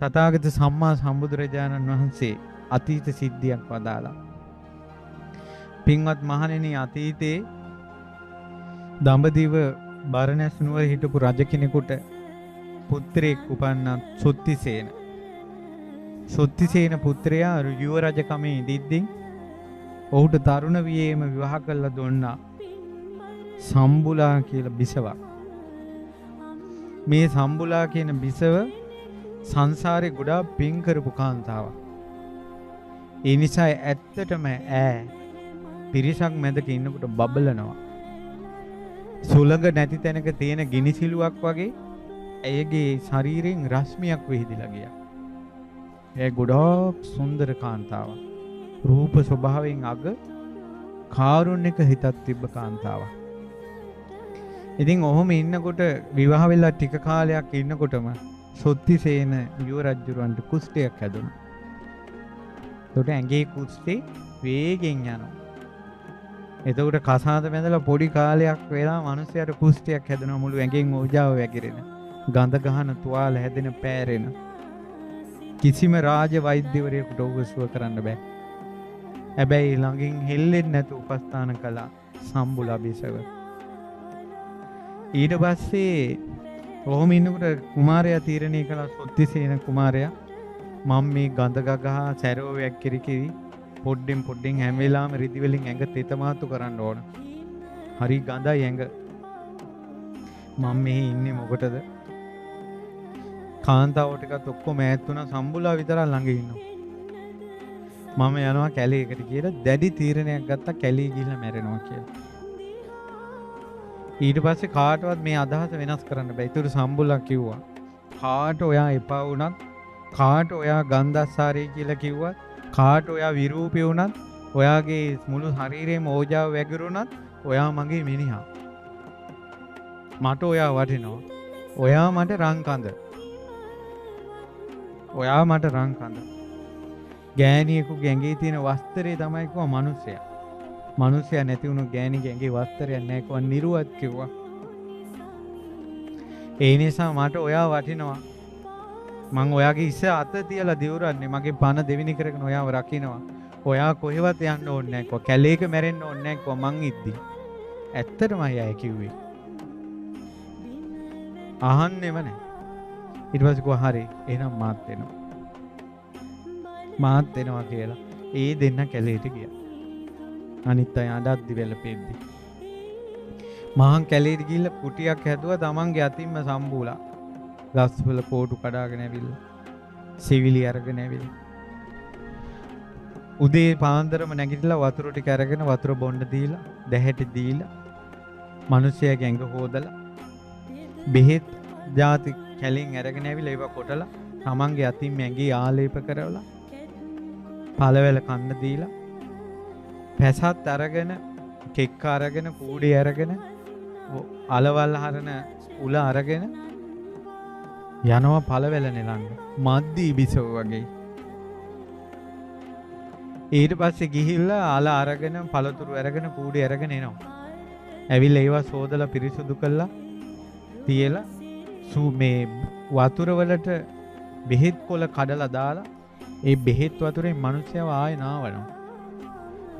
තථාගත සම්මා සම්බුදුරජාණන් වහන්සේ අතීත සිද්ධියක් වදාලා. පින්වත් මහණෙනි, අතීතේ දඹදිව බරණැස් නුවර හිටපු රජ කෙනෙකුට පුත්‍රයෙක් උපන්නා සුත්තිසේන. සුත්තිසේන පුත්‍රයා යුව රජකමේ ඉඳිද්දී ඔහුට තරුණ වියේම විවාහ කළා දුන්නා සම්බුලා කියලා බිසවක්. මේ සම්බුලා කියන බිසව සංසාරේ ගොඩාක් පින් කරපු කාන්තාවක්. ඒ නිසා ඇත්තටම පිරිසක් මැදක ඉන්නකොට බබලනවා. සුළඟ නැති තැනක තියෙන ගිනිසිලුවක් වගේ ඇයගේ ශරීරයෙන් රශ්මියක් විහිදිලා ගියා. ඒ ගොඩාක් සුන්දර කාන්තාවක්. රූප ස්වභාවයෙන් අග කාරුණික හිතක් තිබ්බ කාන්තාවක්. ඉතින් ඔහොම ඉන්නකොට විවාහ වෙලා ටික කාලයක් ඉන්නකොටම සොත්තිසේන යුව රජුරවන්ට කුෂ්ඨයක් හැදුණා. ඒකට ඇඟේ කුෂ්ඨේ වේගෙන් යනවා. එතකොට කසාද බැඳලා පොඩි කාලයක් වෙලා මිනිස්සයාට කුෂ්ඨයක් හැදෙනවා. මුළු ඇඟෙන් ඕජාව වැగిරෙන, ගඳ ගහන, තුවාල හැදෙන, පෑරෙන. කිසිම රාජ වෛද්‍යවරයෙකුට ඔහුව සුව කරන්න බෑ. හැබැයි ළඟින් හෙල්ලෙන්නේ නැතුව උපස්ථාන කළා සම්බුලා බිසව. ඊට පස්සේ ඔහොම ඉන්නකොට කුමාරයා තීරණය කළා, සොත්තිසේන කුමාරයා, මම මේ ගඳ ගගහා සැරෝවයක් කිරි පොඩ්ඩෙන් හැම වෙලාවෙම රිදි වලින් ඇඟ තෙතමාතු කරන්න ඕන. හරි ගඳයි ඇඟ. මම මෙහි ඉන්නේ මොකටද? කාන්තාව ටිකත් ඔක්කොම ඈත් වුණා, සම්බුලා විතරක් ළඟ ඉන්නවා. මම යනවා කැලේකට කියලා දැඩි තීරණයක් ගත්තා, කැලේ ගිහිල්ලා මැරෙනවා කියලා. ඊට පස්සේ කාටවත් මේ අදහස වෙනස් කරන්න බෑ. ඒතර සම්බුලා කිව්වා, කාට ඔයා එපා වුණත්, කාට ඔයා ගන්ධස්සාරේ කියලා කිව්වත්, කාට ඔයා විරූපී වුණත්, ඔයාගේ මුළු ශරීරේම ඕජාව වැగిරුණත්, ඔයා මගේ මිනිහා. මට ඔයා වටිනවා. ඔයා මට රංකඳ. ඔයා මට රංකඳ. ගෑණියෙකුගේ ඇඟේ තියෙන වස්ත්‍රය තමයි කිව්වා මිනිසයා. මිනිසයා නැති වුණු ගෑණිගේ ඇඟේ වස්ත්‍රයක් නැහැ කිව්වා, නිර්වත් කිව්වා. ඒ නිසා මට ඔයා වටිනවා. මං ඔයාගේ ඉස්ස අත තියලා දිවුරන්නේ, මගේ පණ දෙවිනි කරගෙන ඔයාව රකින්නවා. ඔයා කොහෙවත් යන්න ඕනේ නැහැ කිව්වා. කැලේක මැරෙන්න ඕනේ නැහැ කිව්වා මං ඉද්දි. ඇත්තටම අය කිව්වේ. අහන්නෙම නැහැ. ඊට පස්සේ කිව්වා හරි එහෙනම් මාත් වෙනවා. මාත් වෙනවා කියලා. ඒ දෙන්න කැලේට ගියා. අනිත් අය අඬද්දි වෙලපෙද්දි. මහන් කැලේට ගිහිල්ලා කුටියක් හැදුවා තමන්ගේ අතින්ම සම්බුලා. ගස්වල කෝටු කඩාගෙන ඇවිල්ලා. සිවිලි අරගෙන ඇවිල්ලා. උදේ පාන්දරම නැගිටලා වතුර ටික අරගෙන වතුර බොන්න දීලා, දැහැටි දීලා, මිනිස්සයාගේ ඇඟ හොදලා, බෙහෙත් ಜಾති කැලින් අරගෙන ඇවිල්ලා ඒව කොටලා තමන්ගේ අතින් ඇඟේ ආලේප කරවලා, පළවැල කන්න දීලා, පැසත් අරගෙන, කෙක්ක අරගෙන, කූඩේ අරගෙන, අලවල් හරන උල අරගෙන යනවා පළවැල නෙලන්න. මද්දී බිසව වගේ. ඊට පස්සේ ගිහිල්ලා අල අරගෙන, පළතුරු අරගෙන, කූඩේ අරගෙන එනවා. ඇවිල්ලා ඒවා සෝදලා පිරිසුදු කළා තියලා මේ වතුර වලට බෙහෙත් කොළ කඩලා දාලා ඒ බෙහෙත් වතුරෙන් මිනිස්සයව ආයෙ නාවනවා.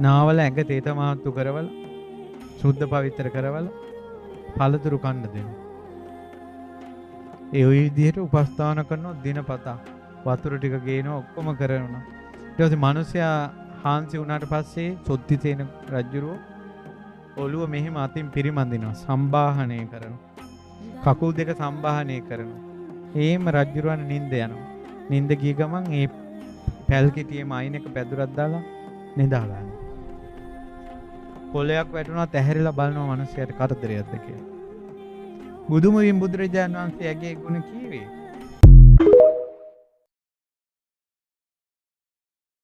නාවල ඇඟ තේත මාත්තු කරවලා සුද්ධ පවිත්‍ර කරවලා පළතුරු කන්න දෙනවා. ඒ විදිහට උපස්ථාන කරනවා දිනපතා. වතුර ටික ගේනවා, ඔක්කොම කරනවා. ඊට පස්සේ මිනිස්සයා හාන්සි වුණාට පස්සේ සොත්තිසේන රජුරෝ ඔළුව මෙහෙම අතින් පිරිමන්දිනවා, සම්බාහනය කරනවා. කකුල් දෙක සම්බාහනය කරනවා. එහෙම රජුරවන්න නිින්ද යනවා. නිින්ද ගිය ගමන් ඒ පැල් කෙටියේම අයිනක පැදුරක් දාලා නිදා ගන්නවා. කොලයක් වැටුණාත් ඇහැරිලා බලනවා මිනිස්සයාට කරදරයක්ද කියලා. බුදුමුවින් බුදුරජාණන් වහන්සේ ඇගේ ගුණ කීවේ.